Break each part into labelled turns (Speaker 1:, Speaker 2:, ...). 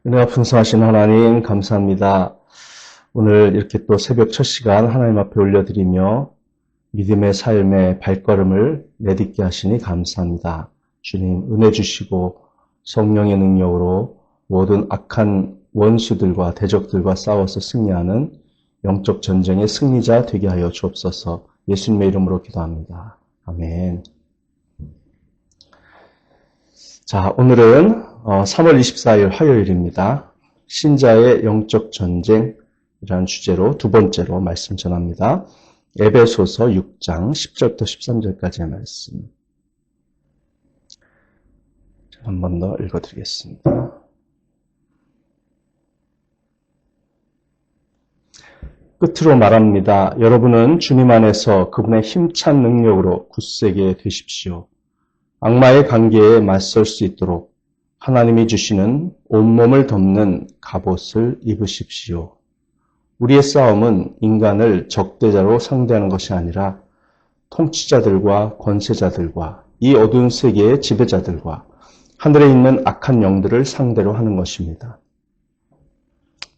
Speaker 1: 은혜가 풍성하신 하나님 감사합니다. 오늘 이렇게 또 새벽 첫 시간 하나님 앞에 올려드리며 믿음의 삶의 발걸음을 내딛게 하시니 감사합니다. 주님 은혜 주시고 성령의 능력으로 모든 악한 원수들과 대적들과 싸워서 승리하는 영적 전쟁의 승리자 되게 하여 주옵소서. 예수님의 이름으로 기도합니다. 아멘. 자, 오늘은 3월 24일 화요일입니다. 신자의 영적 전쟁이라는 주제로 두 번째로 말씀 전합니다. 에베소서 6장 10절부터 13절까지의 말씀. 한 번 더 읽어드리겠습니다. 끝으로 말합니다. 여러분은 주님 안에서 그분의 힘찬 능력으로 굳세게 되십시오. 악마의 관계에 맞설 수 있도록 하나님이 주시는 온몸을 덮는 갑옷을 입으십시오. 우리의 싸움은 인간을 적대자로 상대하는 것이 아니라 통치자들과 권세자들과 이 어두운 세계의 지배자들과 하늘에 있는 악한 영들을 상대로 하는 것입니다.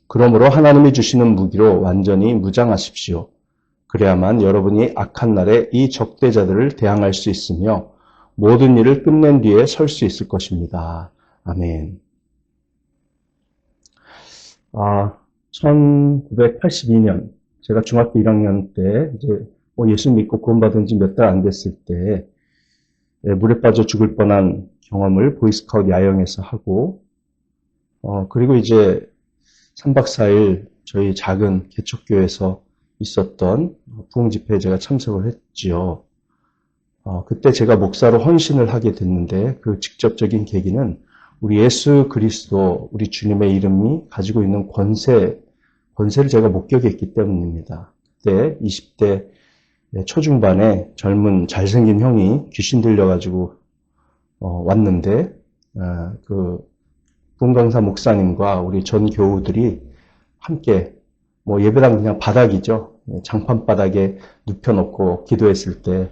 Speaker 1: 그러므로 하나님이 주시는 무기로 완전히 무장하십시오. 그래야만 여러분이 악한 날에 이 적대자들을 대항할 수 있으며 모든 일을 끝낸 뒤에 설 수 있을 것입니다. 아멘. 1982년, 제가 중학교 1학년 때, 예수 믿고 구원받은 지 몇 달 안 됐을 때, 물에 빠져 죽을 뻔한 경험을 보이스카우트 야영에서 하고, 그리고 3박 4일 저희 작은 개척교회에서 있었던 부흥 집회에 제가 참석을 했지요. 그때 제가 목사로 헌신을 하게 됐는데 그 직접적인 계기는 우리 예수 그리스도, 우리 주님의 이름이 가지고 있는 권세를 제가 목격했기 때문입니다. 그때 20대 초중반에 젊은 잘생긴 형이 귀신 들려가지고 왔는데 그 부흥강사 목사님과 우리 전 교우들이 함께 예배당 그냥 바닥이죠. 장판 바닥에 눕혀놓고 기도했을 때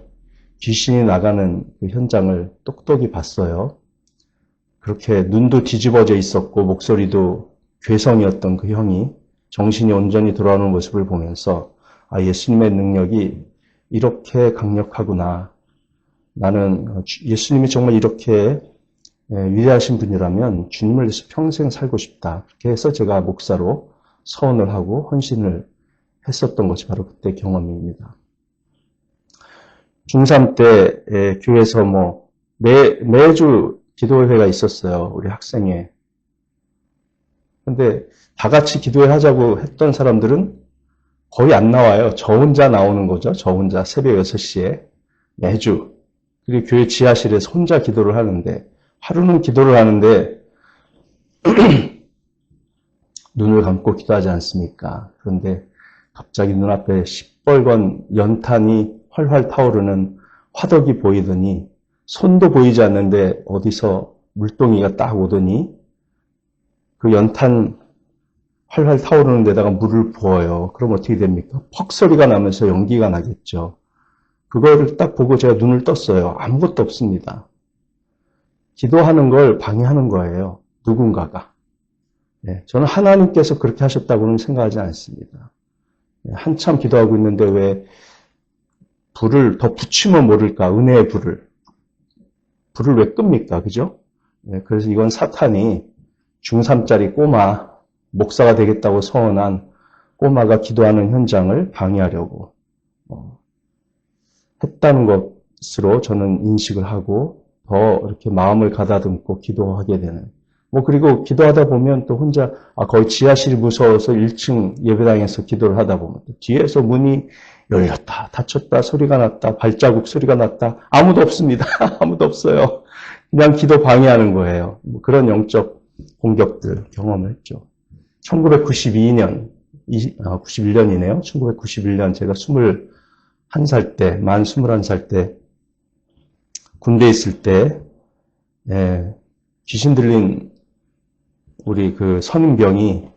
Speaker 1: 귀신이 나가는 그 현장을 똑똑히 봤어요. 그렇게 눈도 뒤집어져 있었고 목소리도 괴성이었던 그 형이 정신이 온전히 돌아오는 모습을 보면서 예수님의 능력이 이렇게 강력하구나. 나는 예수님이 정말 이렇게 위대하신 분이라면 주님을 위해서 평생 살고 싶다. 그렇게 해서 제가 목사로 서원을 하고 헌신을 했었던 것이 바로 그때 경험입니다. 중3 때 교회에서 매주 기도회가 있었어요. 우리 학생회. 근데 다 같이 기도회 하자고 했던 사람들은 거의 안 나와요. 저 혼자 나오는 거죠. 저 혼자 새벽 6시에 매주. 그리고 교회 지하실에서 혼자 기도를 하는데 하루는 기도를 하는데 눈을 감고 기도하지 않습니까? 그런데 갑자기 눈앞에 시뻘건 연탄이 활활 타오르는 화덕이 보이더니 손도 보이지 않는데 어디서 물동이가 딱 오더니 그 연탄 활활 타오르는 데다가 물을 부어요. 그럼 어떻게 됩니까? 퍽 소리가 나면서 연기가 나겠죠. 그거를 딱 보고 제가 눈을 떴어요. 아무것도 없습니다. 기도하는 걸 방해하는 거예요. 누군가가. 저는 하나님께서 그렇게 하셨다고는 생각하지 않습니다. 한참 기도하고 있는데 왜 불을 더 붙이면 모를까? 은혜의 불을 왜 끕니까? 그죠? 그래서 이건 사탄이 중3짜리 꼬마, 목사가 되겠다고 서원한 꼬마가 기도하는 현장을 방해하려고 했다는 것으로 저는 인식을 하고 더 이렇게 마음을 가다듬고 기도하게 되는. 그리고 기도하다 보면 또 혼자, 거의 지하실이 무서워서 1층 예배당에서 기도를 하다 보면 또 뒤에서 문이 열렸다, 닫혔다, 소리가 났다, 발자국 소리가 났다. 아무도 없습니다. 아무도 없어요. 그냥 기도 방해하는 거예요. 그런 영적 공격들 경험을 했죠. 1992년, 91년이네요. 1991년 제가 21살 때, 만 21살 때, 군대에 있을 때, 귀신 들린 우리 그 선임병이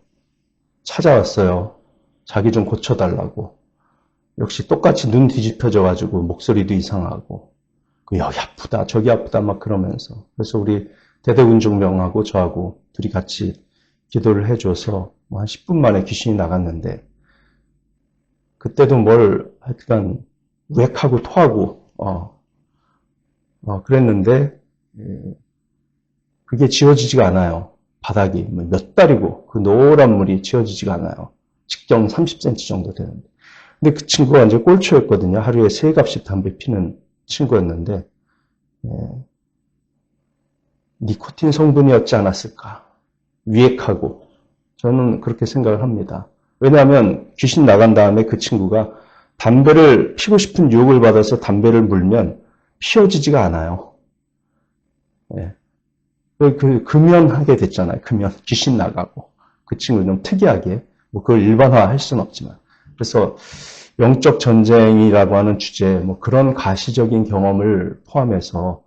Speaker 1: 찾아왔어요. 자기 좀 고쳐달라고. 역시 똑같이 눈 뒤집혀져가지고 목소리도 이상하고 여기 아프다 저기 아프다 막 그러면서 그래서 우리 대대군중병하고 저하고 둘이 같이 기도를 해줘서 뭐 한 10분 만에 귀신이 나갔는데, 그때도 뭘 하여간 우액하고 토하고 그랬는데 그게 지워지지가 않아요. 바닥이 몇 달이고 그 노란 물이 지워지지가 않아요. 직경 30cm 정도 되는데. 근데 그 친구가 이제 꼴초였거든요. 하루에 3갑씩 담배 피는 친구였는데 니코틴 성분이었지 않았을까. 유액하고 저는 그렇게 생각을 합니다. 왜냐하면 귀신 나간 다음에 그 친구가 담배를 피고 싶은 유혹을 받아서 담배를 물면 피워지지가 않아요. 금연하게 됐잖아요. 금연. 귀신 나가고. 그 친구는 좀 특이하게, 뭐 그걸 일반화 할 수는 없지만. 그래서 영적 전쟁이라고 하는 주제, 뭐 그런 가시적인 경험을 포함해서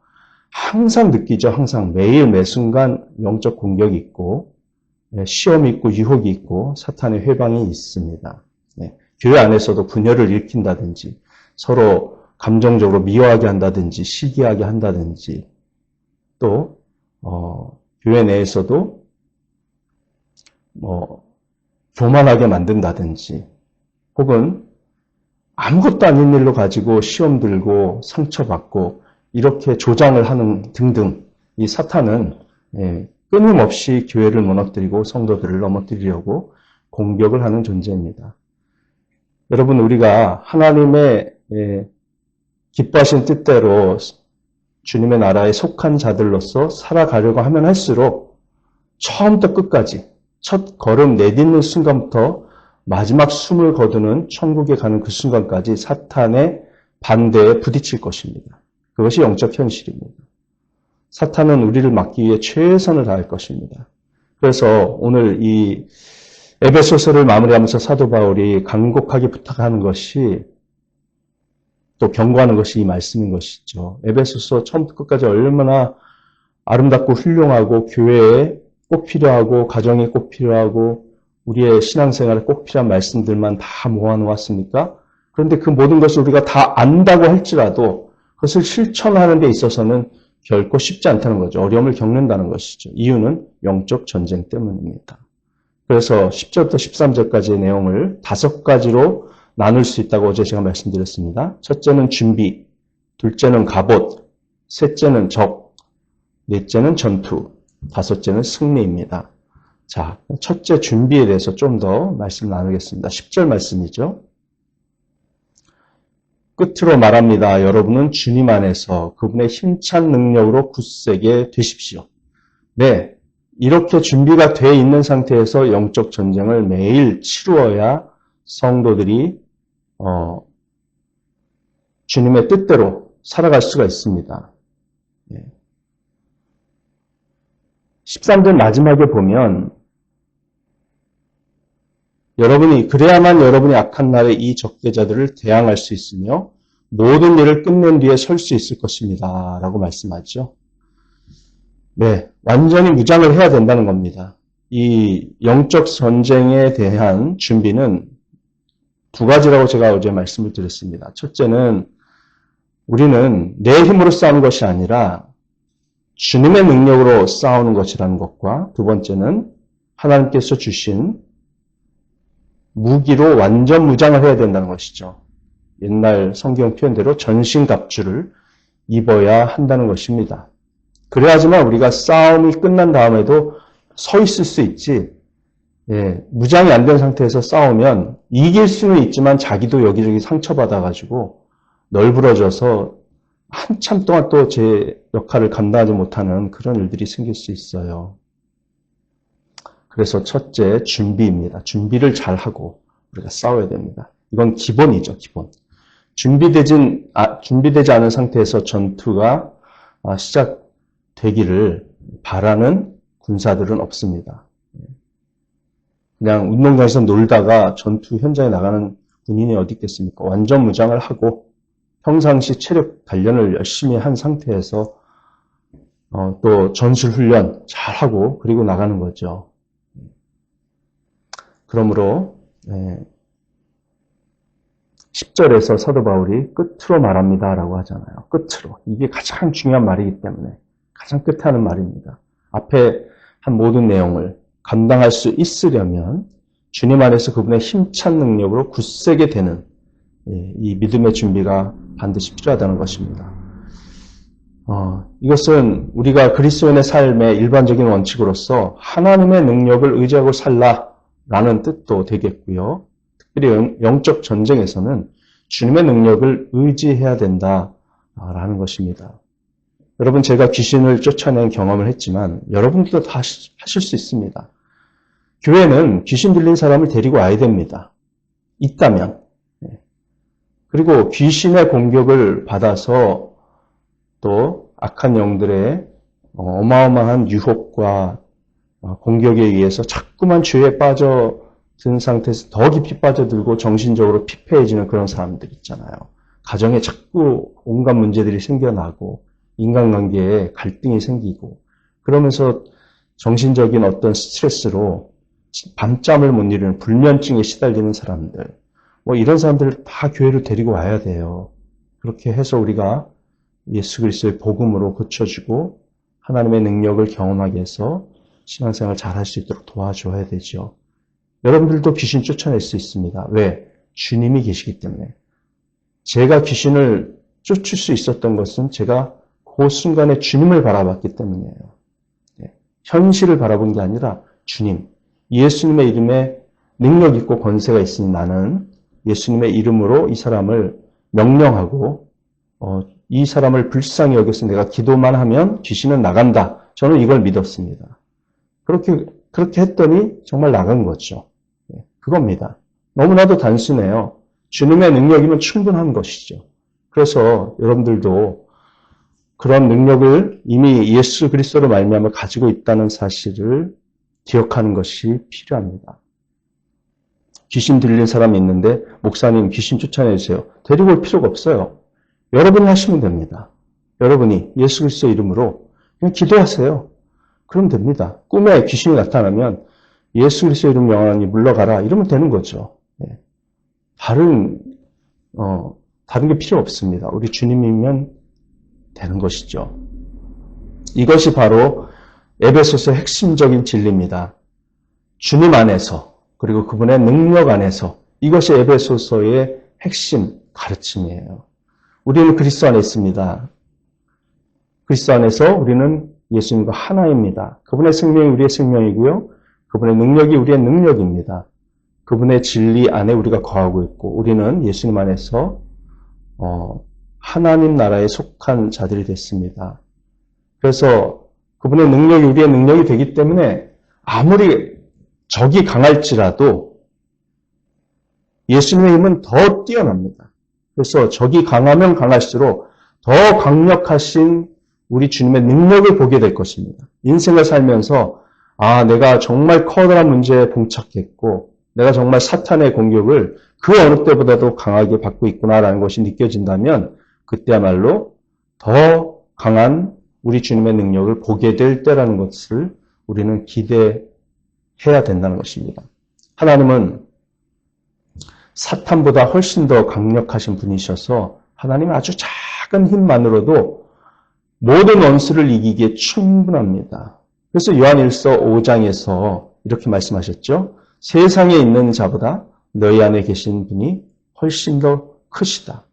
Speaker 1: 항상 느끼죠. 항상 매일 매순간 영적 공격이 있고, 시험이 있고, 유혹이 있고, 사탄의 회방이 있습니다. 교회 안에서도 분열을 일으킨다든지, 서로 감정적으로 미워하게 한다든지, 시기하게 한다든지, 또 교회 내에서도 교만하게 만든다든지, 혹은 아무것도 아닌 일로 가지고 시험 들고 상처받고 이렇게 조장을 하는 등등, 이 사탄은 끊임없이 교회를 무너뜨리고 성도들을 넘어뜨리려고 공격을 하는 존재입니다. 여러분, 우리가 하나님의 기뻐하신 뜻대로 주님의 나라에 속한 자들로서 살아가려고 하면 할수록 처음부터 끝까지 첫 걸음 내딛는 순간부터 마지막 숨을 거두는 천국에 가는 그 순간까지 사탄의 반대에 부딪힐 것입니다. 그것이 영적 현실입니다. 사탄은 우리를 막기 위해 최선을 다할 것입니다. 그래서 오늘 이 에베소서를 마무리하면서 사도 바울이 간곡하게 부탁하는 것이 또 경고하는 것이 이 말씀인 것이죠. 에베소서 처음부터 끝까지 얼마나 아름답고 훌륭하고 교회에 꼭 필요하고 가정에 꼭 필요하고 우리의 신앙생활에 꼭 필요한 말씀들만 다 모아놓았습니까? 그런데 그 모든 것을 우리가 다 안다고 할지라도 그것을 실천하는 데 있어서는 결코 쉽지 않다는 거죠. 어려움을 겪는다는 것이죠. 이유는 영적 전쟁 때문입니다. 그래서 10절부터 13절까지의 내용을 5가지로 나눌 수 있다고 어제 제가 말씀드렸습니다. 첫째는 준비, 둘째는 갑옷, 셋째는 적, 넷째는 전투, 다섯째는 승리입니다. 자, 첫째 준비에 대해서 좀 더 말씀 나누겠습니다. 10절 말씀이죠. 끝으로 말합니다. 여러분은 주님 안에서 그분의 힘찬 능력으로 굳세게 되십시오. 네, 이렇게 준비가 돼 있는 상태에서 영적 전쟁을 매일 치루어야 성도들이 주님의 뜻대로 살아갈 수가 있습니다. 13절 마지막에 보면 그래야만 여러분이 악한 날에 이 적대자들을 대항할 수 있으며 모든 일을 끝낸 뒤에 설 수 있을 것입니다. 라고 말씀하죠. 네, 완전히 무장을 해야 된다는 겁니다. 이 영적 전쟁에 대한 준비는 2가지라고 제가 어제 말씀을 드렸습니다. 첫째는 우리는 내 힘으로 싸우는 것이 아니라 주님의 능력으로 싸우는 것이라는 것과 두 번째는 하나님께서 주신 무기로 완전 무장을 해야 된다는 것이죠. 옛날 성경 표현대로 전신갑주를 입어야 한다는 것입니다. 그래야지만 우리가 싸움이 끝난 다음에도 서 있을 수 있지, 무장이 안 된 상태에서 싸우면 이길 수는 있지만 자기도 여기저기 상처받아가지고 널브러져서 한참 동안 또 제 역할을 감당하지 못하는 그런 일들이 생길 수 있어요. 그래서 첫째, 준비입니다. 준비를 잘하고 우리가 싸워야 됩니다. 이건 기본이죠, 기본. 준비되지 않은 상태에서 전투가 시작되기를 바라는 군사들은 없습니다. 그냥 운동장에서 놀다가 전투 현장에 나가는 군인이 어디 있겠습니까? 완전 무장을 하고 평상시 체력 단련을 열심히 한 상태에서 또 전술 훈련 잘하고 그리고 나가는 거죠. 그러므로 10절에서 사도 바울이 끝으로 말합니다 라고 하잖아요. 끝으로. 이게 가장 중요한 말이기 때문에 가장 끝에 하는 말입니다. 앞에 한 모든 내용을 감당할 수 있으려면 주님 안에서 그분의 힘찬 능력으로 굳세게 되는 이 믿음의 준비가 반드시 필요하다는 것입니다. 이것은 우리가 그리스도인의 삶의 일반적인 원칙으로서 하나님의 능력을 의지하고 살라라는 뜻도 되겠고요. 특별히 영적 전쟁에서는 주님의 능력을 의지해야 된다라는 것입니다. 여러분, 제가 귀신을 쫓아낸 경험을 했지만 여러분들도 다 하실 수 있습니다. 교회는 귀신 들린 사람을 데리고 와야 됩니다. 있다면. 그리고 귀신의 공격을 받아서 또 악한 영들의 어마어마한 유혹과 공격에 의해서 자꾸만 죄에 빠져든 상태에서 더 깊이 빠져들고 정신적으로 피폐해지는 그런 사람들 있잖아요. 가정에 자꾸 온갖 문제들이 생겨나고 인간관계에 갈등이 생기고 그러면서 정신적인 어떤 스트레스로 밤잠을 못 이루는 불면증에 시달리는 사람들, 이런 사람들을 다 교회로 데리고 와야 돼요. 그렇게 해서 우리가 예수 그리스도의 복음으로 고쳐주고 하나님의 능력을 경험하게 해서 신앙생활 잘 할 수 있도록 도와줘야 되죠. 여러분들도 귀신 쫓아낼 수 있습니다. 왜? 주님이 계시기 때문에. 제가 귀신을 쫓을 수 있었던 것은 제가 그 순간에 주님을 바라봤기 때문이에요. 현실을 바라본 게 아니라 주님, 예수님의 이름에 능력 있고 권세가 있으니 나는 예수님의 이름으로 이 사람을 명령하고 이 사람을 불쌍히 여겨서 내가 기도만 하면 귀신은 나간다. 저는 이걸 믿었습니다. 그렇게 했더니 정말 나간 거죠. 그겁니다. 너무나도 단순해요. 주님의 능력이면 충분한 것이죠. 그래서 여러분들도 그런 능력을 이미 예수 그리스도로 말미암아 가지고 있다는 사실을 기억하는 것이 필요합니다. 귀신 들린 사람이 있는데 목사님 귀신 쫓아내주세요. 데리고 올 필요가 없어요. 여러분이 하시면 됩니다. 여러분이 예수 그리스도 이름으로 그냥 기도하세요. 그럼 됩니다. 꿈에 귀신이 나타나면 예수 그리스도 이름 명하니 물러가라 이러면 되는 거죠. 다른 게 필요 없습니다. 우리 주님이면 되는 것이죠. 이것이 바로 에베소서의 핵심적인 진리입니다. 주님 안에서 그리고 그분의 능력 안에서 이것이 에베소서의 핵심 가르침이에요. 우리는 그리스도 안에 있습니다. 그리스도 안에서 우리는 예수님과 하나입니다. 그분의 생명이 우리의 생명이고요. 그분의 능력이 우리의 능력입니다. 그분의 진리 안에 우리가 거하고 있고 우리는 예수님 안에서 하나님 나라에 속한 자들이 됐습니다. 그래서 그분의 능력이 우리의 능력이 되기 때문에 아무리 적이 강할지라도 예수님의 힘은 더 뛰어납니다. 그래서 적이 강하면 강할수록 더 강력하신 우리 주님의 능력을 보게 될 것입니다. 인생을 살면서 내가 정말 커다란 문제에 봉착했고 내가 정말 사탄의 공격을 그 어느 때보다도 강하게 받고 있구나라는 것이 느껴진다면 그때야말로 더 강한 우리 주님의 능력을 보게 될 때라는 것을 우리는 기대해야 된다는 것입니다. 하나님은 사탄보다 훨씬 더 강력하신 분이셔서 하나님은 아주 작은 힘만으로도 모든 원수를 이기기에 충분합니다. 그래서 요한일서 5장에서 이렇게 말씀하셨죠. 세상에 있는 자보다 너희 안에 계신 분이 훨씬 더 크시다.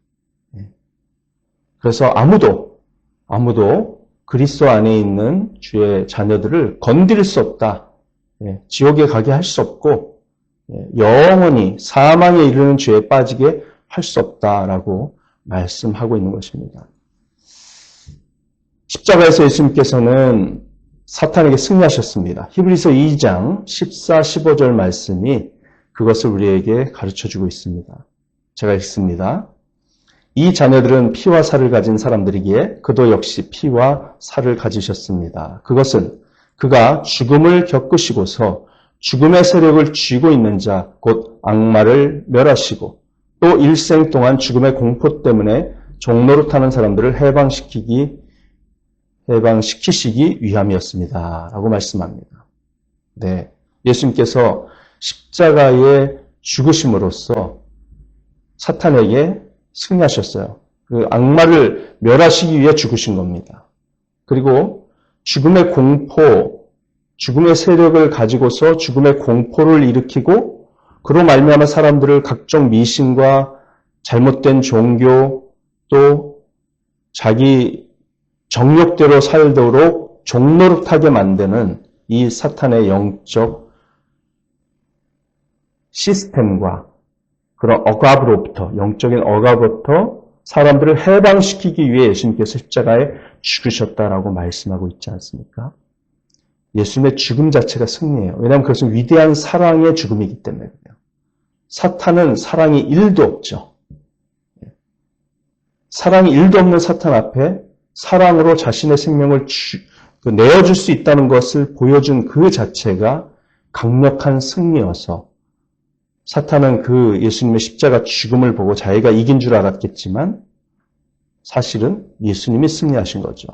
Speaker 1: 그래서 아무도 그리스도 안에 있는 주의 자녀들을 건드릴 수 없다. 지옥에 가게 할 수 없고 영원히 사망에 이르는 죄에 빠지게 할 수 없다라고 말씀하고 있는 것입니다. 십자가에서 예수님께서는 사탄에게 승리하셨습니다. 히브리서 2장 14, 15절 말씀이 그것을 우리에게 가르쳐주고 있습니다. 제가 읽습니다. 이 자녀들은 피와 살을 가진 사람들이기에 그도 역시 피와 살을 가지셨습니다. 그것은 그가 죽음을 겪으시고서 죽음의 세력을 쥐고 있는 자, 곧 악마를 멸하시고 또 일생 동안 죽음의 공포 때문에 종노릇하는 사람들을 해방시키시기 위함이었습니다. 라고 말씀합니다. 네, 예수님께서 십자가에 죽으심으로써 사탄에게 승리하셨어요. 그 악마를 멸하시기 위해 죽으신 겁니다. 그리고 죽음의 공포, 죽음의 세력을 가지고서 죽음의 공포를 일으키고 그로 말미암아 사람들을 각종 미신과 잘못된 종교 또 자기 정욕대로 살도록 종노릇하게 만드는 이 사탄의 영적 시스템과 그런 억압으로부터, 영적인 억압으로부터 사람들을 해방시키기 위해 예수님께서 십자가에 죽으셨다라고 말씀하고 있지 않습니까? 예수님의 죽음 자체가 승리예요. 왜냐하면 그것은 위대한 사랑의 죽음이기 때문에 그래요. 사탄은 사랑이 1도 없죠. 사랑이 1도 없는 사탄 앞에 사랑으로 자신의 생명을 내어줄 수 있다는 것을 보여준 그 자체가 강력한 승리여서 사탄은 그 예수님의 십자가 죽음을 보고 자기가 이긴 줄 알았겠지만 사실은 예수님이 승리하신 거죠.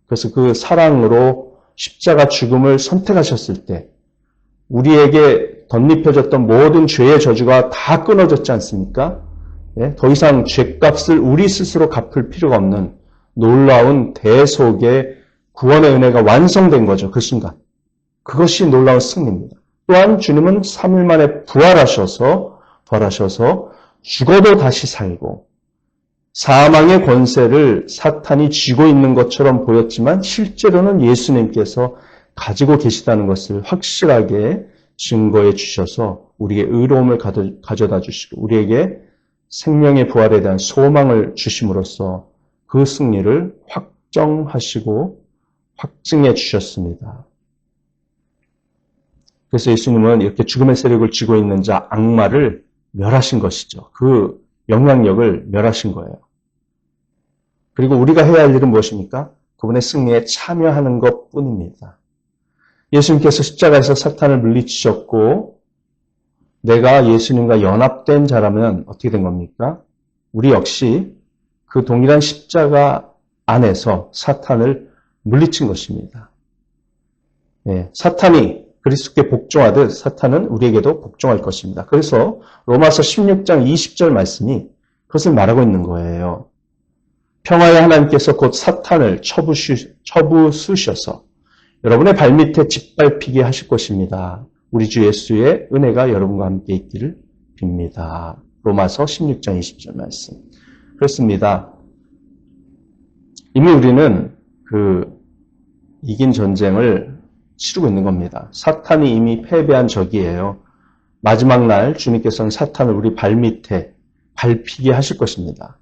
Speaker 1: 그래서 그 사랑으로 십자가 죽음을 선택하셨을 때 우리에게 덧입혀졌던 모든 죄의 저주가 다 끊어졌지 않습니까? 더 이상 죄값을 우리 스스로 갚을 필요가 없는 놀라운 대속의 구원의 은혜가 완성된 거죠. 그 순간. 그것이 놀라운 승리입니다. 또한 주님은 3일 만에 부활하셔서 죽어도 다시 살고 사망의 권세를 사탄이 쥐고 있는 것처럼 보였지만 실제로는 예수님께서 가지고 계시다는 것을 확실하게 증거해 주셔서 우리에게 의로움을 가져다 주시고 우리에게 생명의 부활에 대한 소망을 주심으로써 그 승리를 확정하시고 확증해 주셨습니다. 그래서 예수님은 이렇게 죽음의 세력을 쥐고 있는 자 악마를 멸하신 것이죠. 그 영향력을 멸하신 거예요. 그리고 우리가 해야 할 일은 무엇입니까? 그분의 승리에 참여하는 것뿐입니다. 예수님께서 십자가에서 사탄을 물리치셨고 내가 예수님과 연합된 자라면 어떻게 된 겁니까? 우리 역시 그 동일한 십자가 안에서 사탄을 물리친 것입니다. 사탄이 그리스도께 복종하듯 사탄은 우리에게도 복종할 것입니다. 그래서 로마서 16장 20절 말씀이 그것을 말하고 있는 거예요. 평화의 하나님께서 곧 사탄을 쳐부수셔서 여러분의 발밑에 짓밟히게 하실 것입니다. 우리 주 예수의 은혜가 여러분과 함께 있기를 빕니다. 로마서 16장 20절 말씀. 그렇습니다. 이미 우리는 이긴 전쟁을 치르고 있는 겁니다. 사탄이 이미 패배한 적이에요. 마지막 날 주님께서는 사탄을 우리 발밑에 밟히게 하실 것입니다.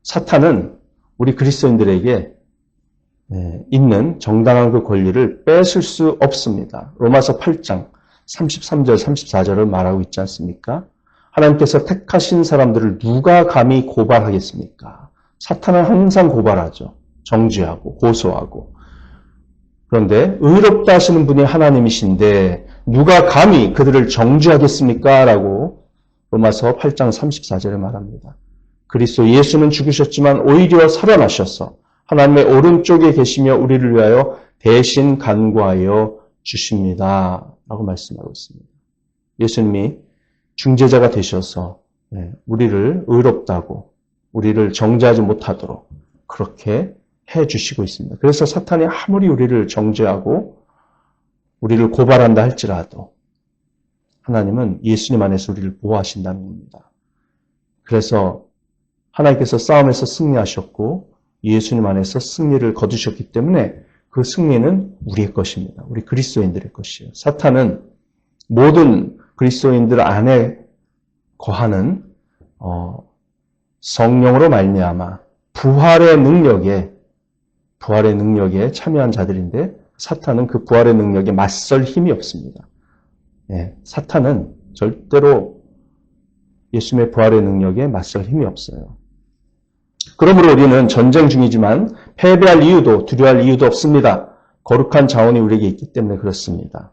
Speaker 1: 사탄은 우리 그리스도인들에게 있는 정당한 그 권리를 뺏을 수 없습니다. 로마서 8장 33절 34절을 말하고 있지 않습니까? 하나님께서 택하신 사람들을 누가 감히 고발하겠습니까? 사탄은 항상 고발하죠. 정죄하고 고소하고. 그런데 의롭다 하시는 분이 하나님이신데 누가 감히 그들을 정죄하겠습니까? 라고 로마서 8장 34절에 말합니다. 그리스도 예수는 죽으셨지만 오히려 살아나셔서 하나님의 오른쪽에 계시며 우리를 위하여 대신 간구하여 주십니다. 라고 말씀하고 있습니다. 예수님이 중재자가 되셔서 우리를 의롭다고 우리를 정죄하지 못하도록 그렇게 해주시고 있습니다. 그래서 사탄이 아무리 우리를 정죄하고 우리를 고발한다 할지라도 하나님은 예수님 안에서 우리를 보호하신다는 겁니다. 그래서 하나님께서 싸움에서 승리하셨고 예수님 안에서 승리를 거두셨기 때문에 그 승리는 우리의 것입니다. 우리 그리스도인들의 것이에요. 사탄은 모든 그리스도인들 안에 거하는 성령으로 말미암아 부활의 능력에 참여한 자들인데 사탄은 그 부활의 능력에 맞설 힘이 없습니다. 사탄은 절대로 예수님의 부활의 능력에 맞설 힘이 없어요. 그러므로 우리는 전쟁 중이지만 패배할 이유도 두려워할 이유도 없습니다. 거룩한 자원이 우리에게 있기 때문에 그렇습니다.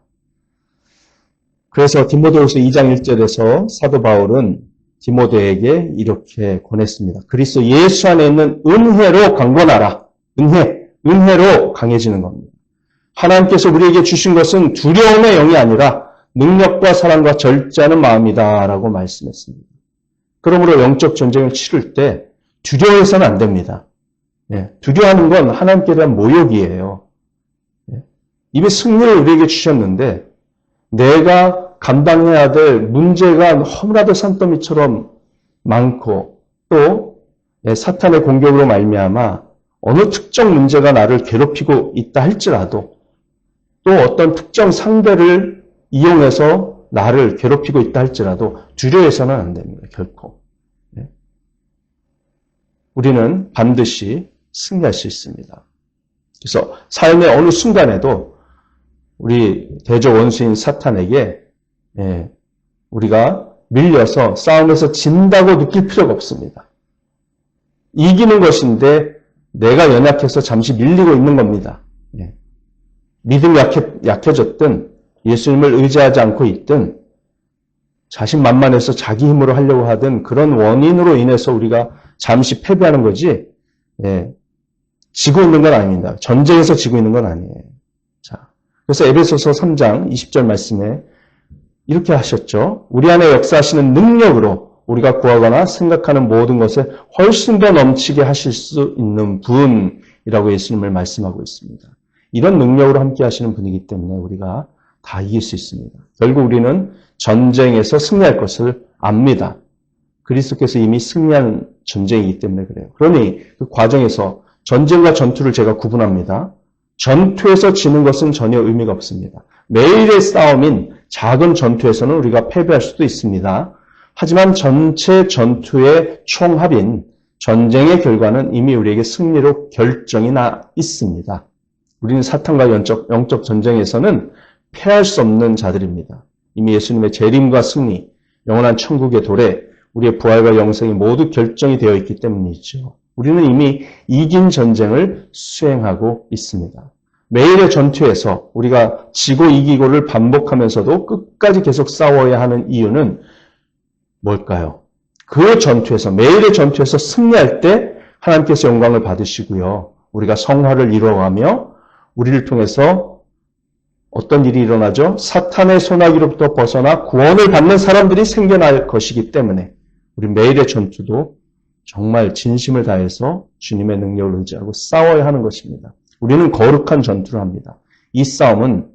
Speaker 1: 그래서 디모데후서 2장 1절에서 사도 바울은 디모데에게 이렇게 권했습니다. 그리스도 예수 안에 있는 은혜로 강건하라. 은혜로 강해지는 겁니다. 하나님께서 우리에게 주신 것은 두려움의 영이 아니라 능력과 사랑과 절제하는 마음이다 라고 말씀했습니다. 그러므로 영적 전쟁을 치를 때 두려워해서는 안 됩니다. 두려워하는 건 하나님께 대한 모욕이에요. 이미 승리를 우리에게 주셨는데 내가 감당해야 될 문제가 너무나도 산더미처럼 많고 또 사탄의 공격으로 말미암아 어느 특정 문제가 나를 괴롭히고 있다 할지라도 또 어떤 특정 상대를 이용해서 나를 괴롭히고 있다 할지라도 두려워해서는 안 됩니다. 결코. 우리는 반드시 승리할 수 있습니다. 그래서 삶의 어느 순간에도 우리 대적 원수인 사탄에게 우리가 밀려서 싸움에서 진다고 느낄 필요가 없습니다. 이기는 것인데 내가 연약해서 잠시 밀리고 있는 겁니다. 믿음이 약해졌든 예수님을 의지하지 않고 있든 자신만만해서 자기 힘으로 하려고 하든 그런 원인으로 인해서 우리가 잠시 패배하는 거지 지고 있는 건 아닙니다. 전쟁에서 지고 있는 건 아니에요. 자, 그래서 에베소서 3장 20절 말씀에 이렇게 하셨죠. 우리 안에 역사하시는 능력으로 우리가 구하거나 생각하는 모든 것에 훨씬 더 넘치게 하실 수 있는 분이라고 예수님을 말씀하고 있습니다. 이런 능력으로 함께 하시는 분이기 때문에 우리가 다 이길 수 있습니다. 결국 우리는 전쟁에서 승리할 것을 압니다. 그리스도께서 이미 승리한 전쟁이기 때문에 그래요. 그러니 그 과정에서 전쟁과 전투를 제가 구분합니다. 전투에서 지는 것은 전혀 의미가 없습니다. 매일의 싸움인 작은 전투에서는 우리가 패배할 수도 있습니다. 하지만 전체 전투의 총합인 전쟁의 결과는 이미 우리에게 승리로 결정이 나 있습니다. 우리는 사탄과 영적 전쟁에서는 패할 수 없는 자들입니다. 이미 예수님의 재림과 승리, 영원한 천국의 도래, 우리의 부활과 영생이 모두 결정이 되어 있기 때문이죠. 우리는 이미 이긴 전쟁을 수행하고 있습니다. 매일의 전투에서 우리가 지고 이기고를 반복하면서도 끝까지 계속 싸워야 하는 이유는 뭘까요? 그 전투에서, 매일의 전투에서 승리할 때 하나님께서 영광을 받으시고요. 우리가 성화를 이루어가며 우리를 통해서 어떤 일이 일어나죠? 사탄의 소나기로부터 벗어나 구원을 받는 사람들이 생겨날 것이기 때문에 우리 매일의 전투도 정말 진심을 다해서 주님의 능력을 의지하고 싸워야 하는 것입니다. 우리는 거룩한 전투를 합니다. 이 싸움은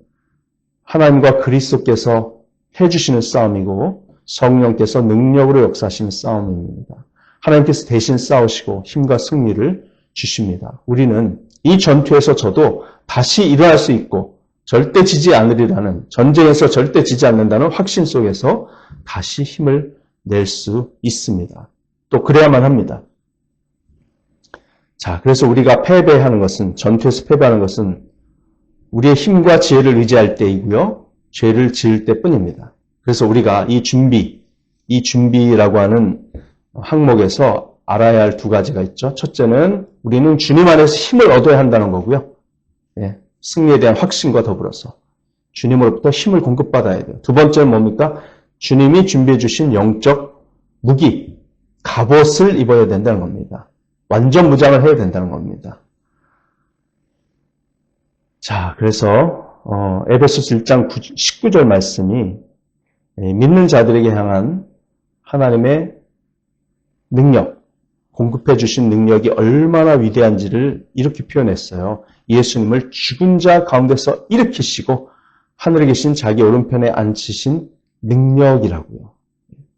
Speaker 1: 하나님과 그리스도께서 해주시는 싸움이고 성령께서 능력으로 역사하시는 싸움입니다. 하나님께서 대신 싸우시고 힘과 승리를 주십니다. 우리는 이 전투에서 저도 다시 일어날 수 있고 절대 지지 않으리라는, 전쟁에서 절대 지지 않는다는 확신 속에서 다시 힘을 낼 수 있습니다. 또 그래야만 합니다. 자, 그래서 우리가 패배하는 것은, 전투에서 패배하는 것은 우리의 힘과 지혜를 의지할 때이고요. 죄를 지을 때뿐입니다. 그래서 우리가 이 준비라고 하는 항목에서 알아야 할 두 가지가 있죠. 첫째는 우리는 주님 안에서 힘을 얻어야 한다는 거고요. 승리에 대한 확신과 더불어서 주님으로부터 힘을 공급받아야 돼요. 두 번째는 뭡니까? 주님이 준비해 주신 영적 무기, 갑옷을 입어야 된다는 겁니다. 완전 무장을 해야 된다는 겁니다. 자, 그래서 에베소서 1장 19절 말씀이 믿는 자들에게 향한 하나님의 능력, 공급해 주신 능력이 얼마나 위대한지를 이렇게 표현했어요. 예수님을 죽은 자 가운데서 일으키시고 하늘에 계신 자기 오른편에 앉히신 능력이라고요.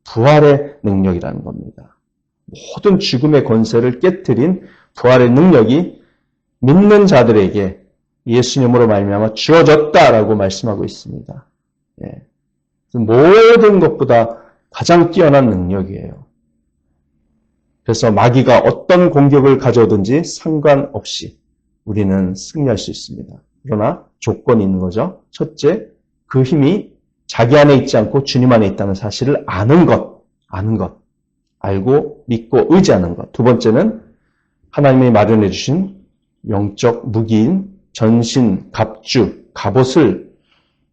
Speaker 1: 부활의 능력이라는 겁니다. 모든 죽음의 권세를 깨트린 부활의 능력이 믿는 자들에게 예수님으로 말미암아 주어졌다라고 말씀하고 있습니다. 모든 것보다 가장 뛰어난 능력이에요. 그래서 마귀가 어떤 공격을 가져오든지 상관없이 우리는 승리할 수 있습니다. 그러나 조건이 있는 거죠. 첫째, 그 힘이 자기 안에 있지 않고 주님 안에 있다는 사실을 아는 것. 알고 믿고 의지하는 것. 두 번째는 하나님이 마련해 주신 영적 무기인 전신, 갑주, 갑옷을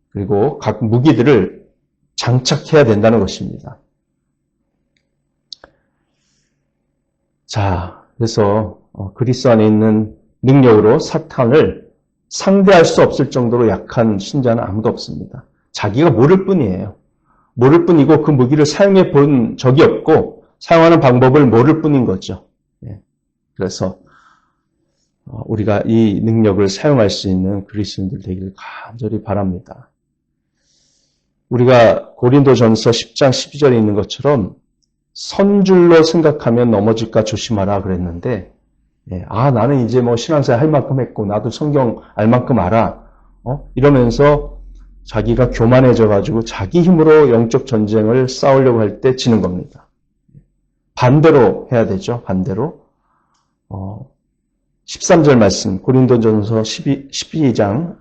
Speaker 1: 그리고 각 무기들을 장착해야 된다는 것입니다. 자, 그래서 그리스도 안에 있는 능력으로 사탄을 상대할 수 없을 정도로 약한 신자는 아무도 없습니다. 자기가 모를 뿐이에요. 모를 뿐이고 그 무기를 사용해 본 적이 없고 사용하는 방법을 모를 뿐인 거죠. 그래서 우리가 이 능력을 사용할 수 있는 그리스도인들 되기를 간절히 바랍니다. 우리가 고린도전서 10장 12절에 있는 것처럼 선줄로 생각하면 넘어질까 조심하라 그랬는데, 나는 이제 뭐 신앙생활 할 만큼 했고 나도 성경 알 만큼 알아. 이러면서 자기가 교만해져가지고 자기 힘으로 영적 전쟁을 싸우려고 할 때 지는 겁니다. 반대로 해야 되죠. 반대로. 13절 말씀, 고린도전서 12장,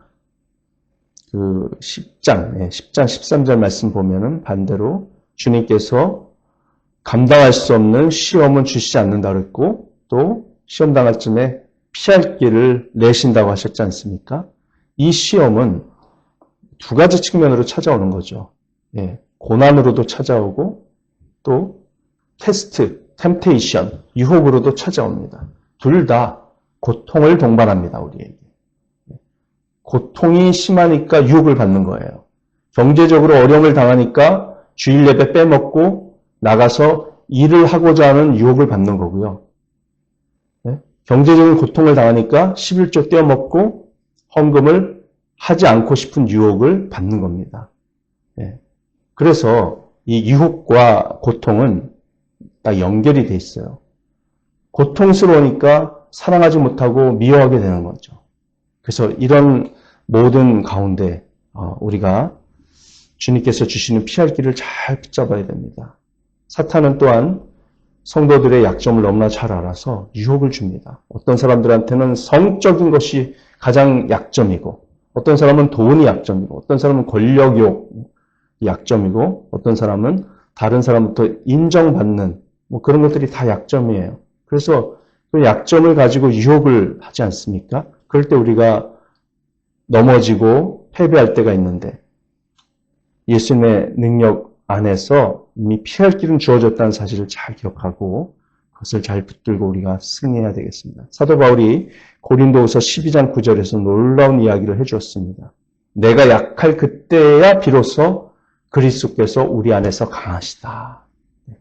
Speaker 1: 10장 13절 말씀 보면은 반대로 주님께서 감당할 수 없는 시험은 주시지 않는다 그랬고, 또 시험 당할 쯤에 피할 길을 내신다고 하셨지 않습니까? 이 시험은 두 가지 측면으로 찾아오는 거죠. 고난으로도 찾아오고, 또 테스트, 템테이션, 유혹으로도 찾아옵니다. 둘 다 고통을 동반합니다, 우리에게. 고통이 심하니까 유혹을 받는 거예요. 경제적으로 어려움을 당하니까 주일 예배 빼먹고 나가서 일을 하고자 하는 유혹을 받는 거고요. 경제적인 고통을 당하니까 11조 떼어먹고 헌금을 하지 않고 싶은 유혹을 받는 겁니다. 그래서 이 유혹과 고통은 다 연결이 돼 있어요. 고통스러우니까 사랑하지 못하고 미워하게 되는 거죠. 그래서 이런 모든 가운데 우리가 주님께서 주시는 피할 길을 잘 붙잡아야 됩니다. 사탄은 또한 성도들의 약점을 너무나 잘 알아서 유혹을 줍니다. 어떤 사람들한테는 성적인 것이 가장 약점이고, 어떤 사람은 돈이 약점이고, 어떤 사람은 권력욕 약점이고, 어떤 사람은 다른 사람부터 인정받는 그런 것들이 다 약점이에요. 그래서 그 약점을 가지고 유혹을 하지 않습니까? 그럴 때 우리가 넘어지고 패배할 때가 있는데, 예수님의 능력 안에서 이미 피할 길은 주어졌다는 사실을 잘 기억하고 그것을 잘 붙들고 우리가 승리해야 되겠습니다. 사도 바울이 고린도후서 12장 9절에서 놀라운 이야기를 해주었습니다. 내가 약할 그때야 비로소 그리스도께서 우리 안에서 강하시다.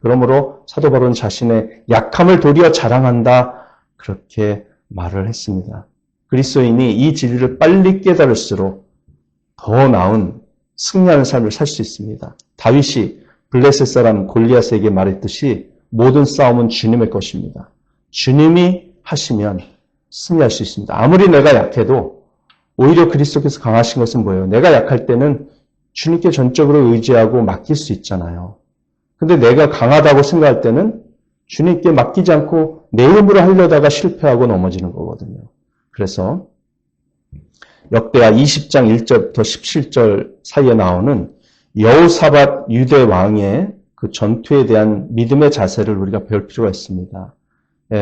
Speaker 1: 그러므로 사도 바울은 자신의 약함을 도리어 자랑한다. 그렇게 말을 했습니다. 그리스도인이 이 진리를 빨리 깨달을수록 더 나은 승리하는 삶을 살 수 있습니다. 다윗이 블레셋 사람 골리앗에게 말했듯이 모든 싸움은 주님의 것입니다. 주님이 하시면 승리할 수 있습니다. 아무리 내가 약해도 오히려 그리스도께서 강하신 것은 뭐예요? 내가 약할 때는 주님께 전적으로 의지하고 맡길 수 있잖아요. 근데 내가 강하다고 생각할 때는 주님께 맡기지 않고 내 힘으로 하려다가 실패하고 넘어지는 거거든요. 그래서 역대하 20장 1절부터 17절 사이에 나오는 여호사밧 유대 왕의 그 전투에 대한 믿음의 자세를 우리가 배울 필요가 있습니다.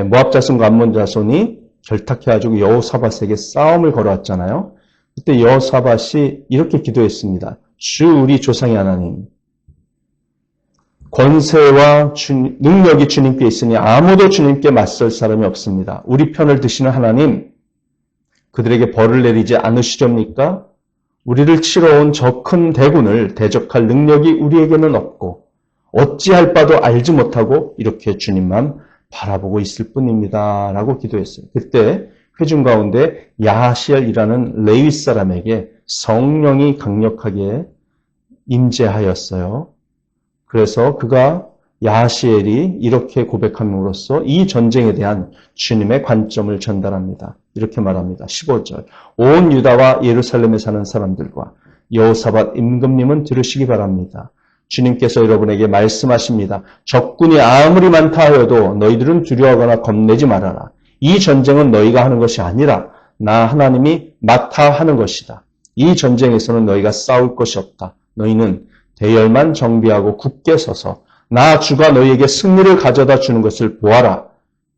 Speaker 1: 모압 자손과 암몬 자손이 결탁해가지고 여호사밧에게 싸움을 걸어왔잖아요. 그때 여호사밧이 이렇게 기도했습니다. 주 우리 조상의 하나님, 권세와 능력이 주님께 있으니 아무도 주님께 맞설 사람이 없습니다. 우리 편을 드시는 하나님, 그들에게 벌을 내리지 않으시렵니까? 우리를 치러 온 저 큰 대군을 대적할 능력이 우리에게는 없고 어찌할 바도 알지 못하고 이렇게 주님만 바라보고 있을 뿐입니다. 라고 기도했어요. 그때 회중 가운데 야하시엘이라는 레위 사람에게 성령이 강력하게 임재하였어요. 그래서 그가 야하시엘이 이렇게 고백함으로써 이 전쟁에 대한 주님의 관점을 전달합니다. 이렇게 말합니다. 15절. 온 유다와 예루살렘에 사는 사람들과 여호사밧 임금님은 들으시기 바랍니다. 주님께서 여러분에게 말씀하십니다. 적군이 아무리 많다 하여도 너희들은 두려워하거나 겁내지 말아라. 이 전쟁은 너희가 하는 것이 아니라 나 하나님이 맡아 하는 것이다. 이 전쟁에서는 너희가 싸울 것이 없다. 너희는 대열만 정비하고 굳게 서서 나 주가 너희에게 승리를 가져다 주는 것을 보아라.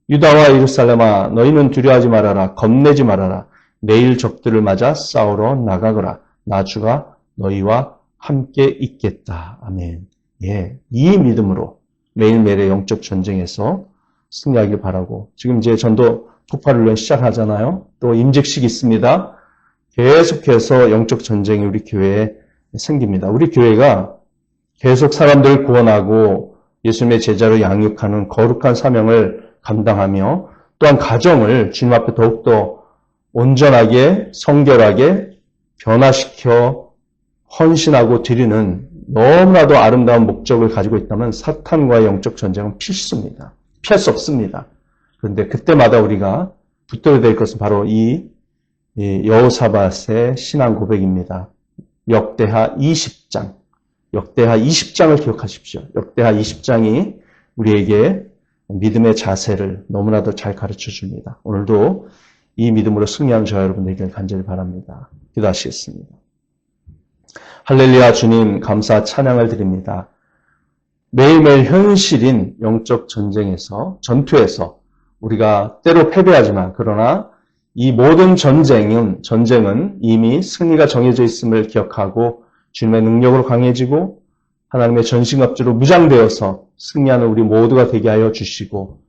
Speaker 1: 유다와 예루살렘아 너희는 두려워하지 말아라. 겁내지 말아라. 내일 적들을 맞아 싸우러 나가거라. 나 주가 너희와 함께 있겠다. 아멘. 이 믿음으로 매일매일의 영적 전쟁에서 승리하길 바라고, 지금 이제 전도 폭발을 시작하잖아요. 또 임직식이 있습니다. 계속해서 영적 전쟁이 우리 교회에 생깁니다. 우리 교회가 계속 사람들을 구원하고 예수님의 제자로 양육하는 거룩한 사명을 감당하며 또한 가정을 주님 앞에 더욱더 온전하게, 성결하게 변화시켜 헌신하고 드리는 너무나도 아름다운 목적을 가지고 있다면 사탄과의 영적 전쟁은 필수입니다. 피할 수 없습니다. 그런데 그때마다 우리가 붙들어야 될 것은 바로 이 여호사밧의 신앙 고백입니다. 역대하 20장. 역대하 20장을 기억하십시오. 역대하 20장이 우리에게 믿음의 자세를 너무나도 잘 가르쳐 줍니다. 오늘도 이 믿음으로 승리하는 저와 여러분들에게 간절히 바랍니다. 기도하시겠습니다. 할렐루야 주님 감사 찬양을 드립니다. 매일매일 현실인 영적 전쟁에서 전투에서 우리가 때로 패배하지만 그러나 이 모든 전쟁은 이미 승리가 정해져 있음을 기억하고 주님의 능력으로 강해지고 하나님의 전신갑주로 무장되어서 승리하는 우리 모두가 되게 하여 주시고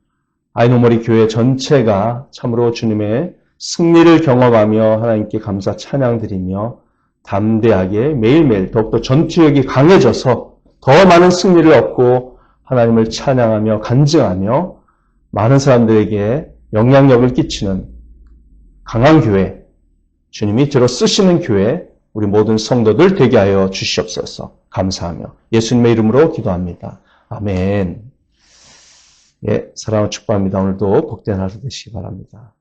Speaker 1: 아이노머리 교회 전체가 참으로 주님의 승리를 경험하며 하나님께 감사 찬양드리며 담대하게 매일매일 더욱더 전투력이 강해져서 더 많은 승리를 얻고 하나님을 찬양하며 간증하며 많은 사람들에게 영향력을 끼치는 강한 교회, 주님이 들어 쓰시는 교회, 우리 모든 성도들 되게 하여 주시옵소서. 감사하며 예수님의 이름으로 기도합니다. 아멘. 예, 사랑을 축복합니다. 오늘도 복된 하루 되시기 바랍니다.